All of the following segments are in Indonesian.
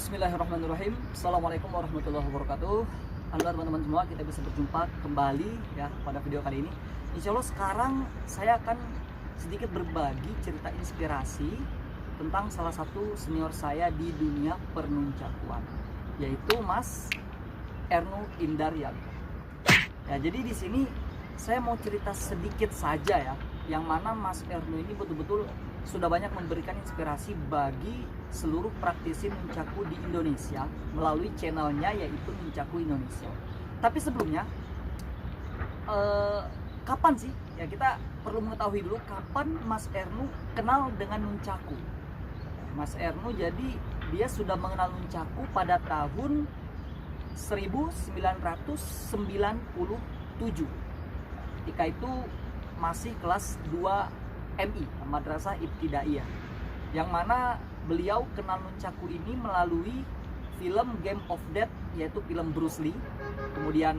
Bismillahirrahmanirrahim. Assalamualaikum warahmatullahi wabarakatuh. Halo teman-teman semua, kita bisa berjumpa kembali ya pada video kali ini. Insya Allah sekarang saya akan sedikit berbagi cerita inspirasi tentang salah satu senior saya di dunia pernuncakuan, yaitu Mas Ernu Indaryan. Ya, jadi di sini saya mau cerita sedikit saja ya, yang mana Mas Ernu ini betul-betul sudah banyak memberikan inspirasi bagi seluruh praktisi nunchaku di Indonesia melalui channelnya, yaitu Nunchaku Indonesia. Tapi sebelumnya, kapan sih ya, kita perlu mengetahui dulu kapan Mas Ernu kenal dengan nunchaku. Mas Ernu jadi dia sudah mengenal nunchaku pada tahun 1997, ketika itu masih kelas 2 MI, Madrasah Ibtidaiyah, yang mana beliau kenal nunchaku ini melalui film Game of Death, yaitu film Bruce Lee. Kemudian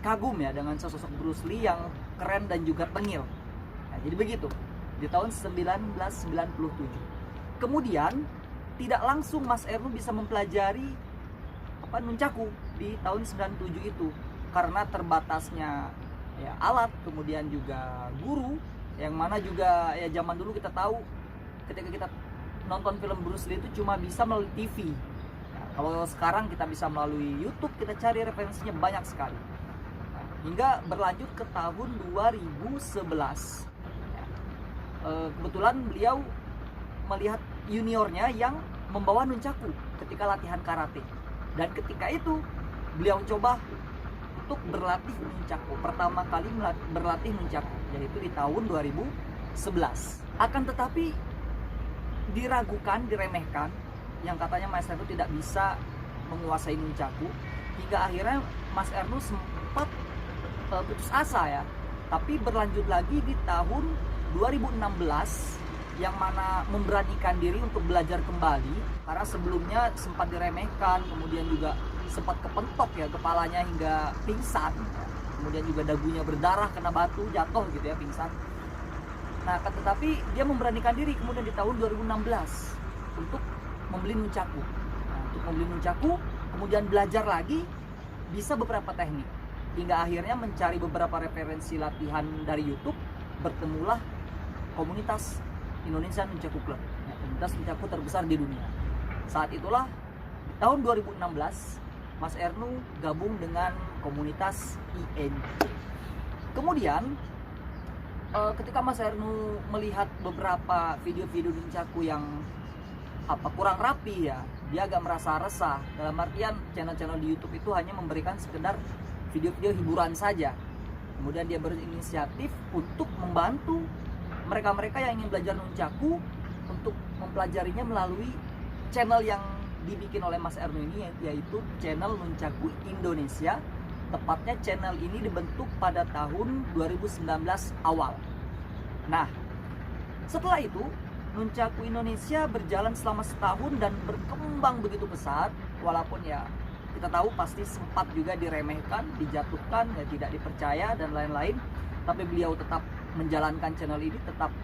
kagum ya dengan sosok Bruce Lee yang keren dan juga tengil. Nah, jadi begitu di tahun 1997. Kemudian tidak langsung Mas Ernu bisa mempelajari nunchaku di tahun 97 itu karena terbatasnya ya alat, kemudian juga guru, yang mana juga ya zaman dulu kita tahu ketika kita nonton film Bruce Lee itu cuma bisa melalui TV. Nah, kalau sekarang kita bisa melalui YouTube, kita cari referensinya banyak sekali. Nah, hingga berlanjut ke tahun 2011. Kebetulan beliau melihat juniornya yang membawa nunchaku ketika latihan karate. Dan ketika itu beliau coba untuk berlatih nunchaku, pertama kali berlatih nunchaku, yaitu di tahun 2011. Akan tetapi diragukan, diremehkan, yang katanya Mas Ernu tidak bisa menguasai nunchaku, hingga akhirnya Mas Ernu sempat putus asa ya. Tapi berlanjut lagi di tahun 2016, yang mana memberanikan diri untuk belajar kembali, karena sebelumnya sempat diremehkan, kemudian juga sempat kepentok ya kepalanya hingga pingsan, kemudian juga dagunya berdarah kena batu, jatuh gitu ya, pingsan. Nah, tetapi dia memberanikan diri kemudian di tahun 2016 untuk membeli nunchaku. Nah, untuk membeli nunchaku, kemudian belajar lagi, bisa beberapa teknik, hingga akhirnya mencari beberapa referensi latihan dari YouTube. Bertemulah komunitas Indonesia Nunchaku Club, ya, komunitas nunchaku terbesar di dunia. Saat itulah di tahun 2016 Mas Ernu gabung dengan komunitas INC. Kemudian ketika Mas Ernu melihat beberapa video-video nunchaku yang kurang rapi ya, dia agak merasa resah. Dalam artian channel-channel di YouTube itu hanya memberikan sekedar video-video hiburan saja. Kemudian dia berinisiatif untuk membantu mereka-mereka yang ingin belajar nunchaku untuk mempelajarinya melalui channel yang dibikin oleh Mas Ernu ini, yaitu channel Nunchaku Indonesia. Tepatnya channel ini dibentuk pada tahun 2019 awal. Nah, setelah itu Nunchaku Indonesia berjalan selama setahun dan berkembang begitu pesat. Walaupun ya kita tahu pasti sempat juga diremehkan, dijatuhkan, ya tidak dipercaya dan lain-lain. Tapi beliau tetap menjalankan channel ini, tetap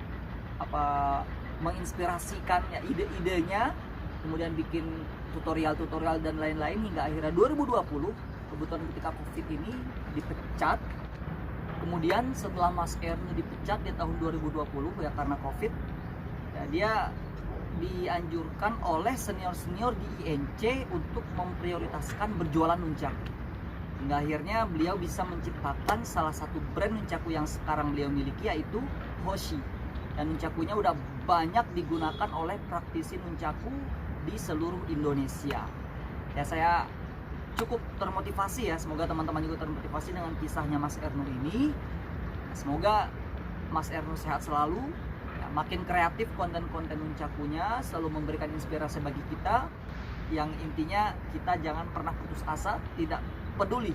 menginspirasikan ya ide-idenya, kemudian bikin tutorial-tutorial dan lain-lain, hingga akhirnya 2020 kebetulan ketika COVID ini dipecat. Kemudian setelah Mas Ernu dipecat di tahun 2020 ya karena COVID, ya dia dianjurkan oleh senior-senior di INC untuk memprioritaskan berjualan nunchaku. Hingga akhirnya beliau bisa menciptakan salah satu brand nunchaku yang sekarang beliau miliki, yaitu Hoshi. Dan nunchakunya udah banyak digunakan oleh praktisi nunchaku di seluruh Indonesia. Ya, saya cukup termotivasi ya, semoga teman-teman juga termotivasi dengan kisahnya Mas Ernu ini. Semoga Mas Ernu sehat selalu ya, makin kreatif konten-konten nunchakunya, selalu memberikan inspirasi bagi kita. Yang intinya kita jangan pernah putus asa, tidak peduli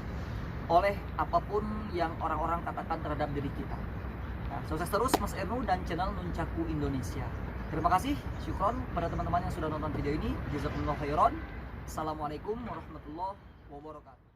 oleh apapun yang orang-orang katakan terhadap diri kita. Nah, sukses terus Mas Ernu dan channel Nunchaku Indonesia. Terima kasih, syukron pada teman-teman yang sudah nonton video ini. Jazakumullah khairan. Assalamualaikum warahmatullahi wabarakatuh.